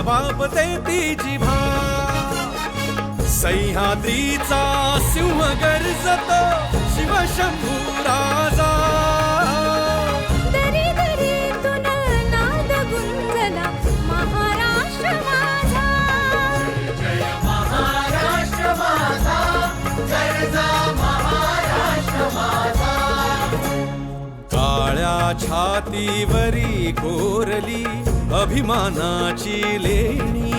वापते ती जिभा सह्याद्रीचा सिंह गर्जतो शिवशंभू राजा दरी दरीतून नाद गुंजला महाराष्ट्र माझा जय महाराष्ट्र माझा गर्जा महाराष्ट्र माझा काळ्या छातीवरी कोरली अभिमानाची लेणी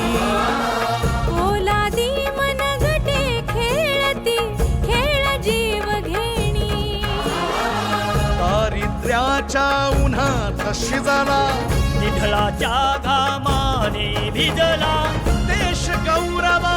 पोलादी मनगटे खेळती खेळ जीव घेणी दारिद्र्याच्या उन्हात शिजला निढळाच्या घामाने भिजला देश गौरवा